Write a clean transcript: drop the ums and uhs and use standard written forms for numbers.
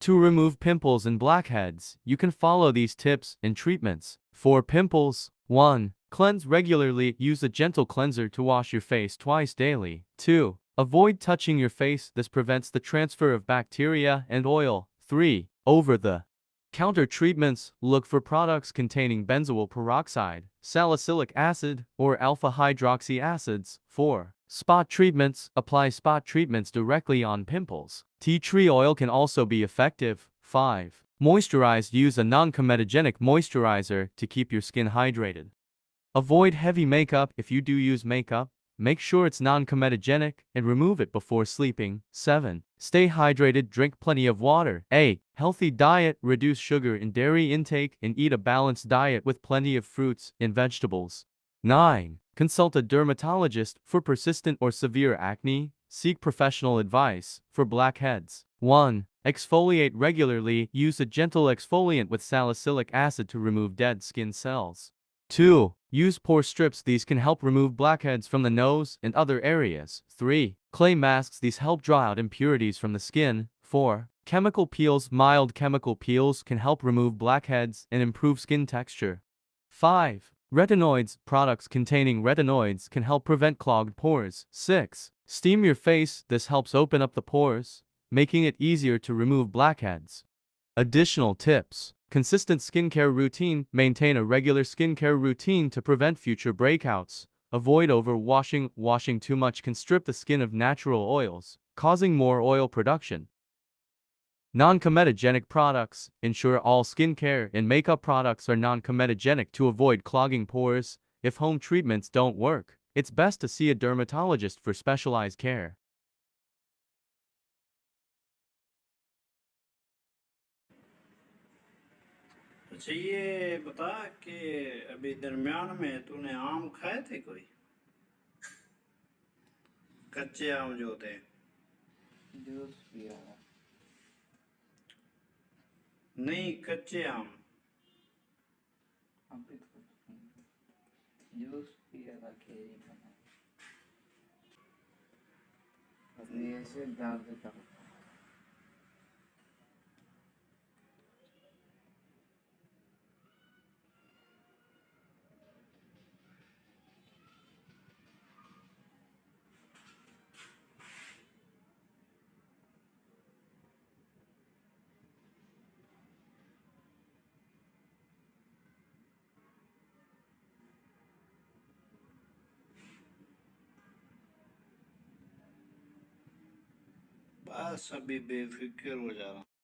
To remove pimples and blackheads, you can follow these tips and treatments. For pimples, 1. Cleanse regularly. Use a gentle cleanser to wash your face twice daily. 2. Avoid touching your face. This prevents the transfer of bacteria and oil. 3. Over-the-counter treatments. Look for products containing benzoyl peroxide, salicylic acid, or alpha-hydroxy acids. 4. Spot treatments. Apply spot treatments directly on pimples. Tea tree oil can also be effective. 5. Moisturize. Use a non-comedogenic moisturizer to keep your skin hydrated. Avoid heavy makeup. If you do use makeup, make sure it's non-comedogenic and remove it before sleeping. 7. Stay hydrated. Drink plenty of water. 8. Healthy diet. Reduce sugar and dairy intake and eat a balanced diet with plenty of fruits and vegetables. 9. Consult a dermatologist for persistent or severe acne. Seek professional advice for blackheads. 1. Exfoliate regularly. Use a gentle exfoliant with salicylic acid to remove dead skin cells. 2. Use pore strips. These can help remove blackheads from the nose and other areas. 3. Clay masks. These help draw out impurities from the skin. 4. Chemical peels. Mild chemical peels can help remove blackheads and improve skin texture. 5. Retinoids. Products containing retinoids can help prevent clogged pores. 6. Steam your face. This helps open up the pores, making it easier to remove blackheads. Additional tips. Consistent skincare routine. Maintain a regular skincare routine to prevent future breakouts. Avoid overwashing. Washing too much can strip the skin of natural oils, causing more oil production. Non-comedogenic products. Ensure all skincare and makeup products are non-comedogenic to avoid clogging pores. If home treatments don't work, it's best to see a dermatologist for specialized care. अच्छा ये बता कि अभी दरमियान में तूने आम खाए थे कोई कच्चे आम जो होते हैं जूस पिया था। नहीं कच्चे आम अभी तो कुछ नहीं। जूस पिया था केरी का। अभी ऐसे डाल देता हूँ। बस अभी बेफिक्र हो जा रहा हूँ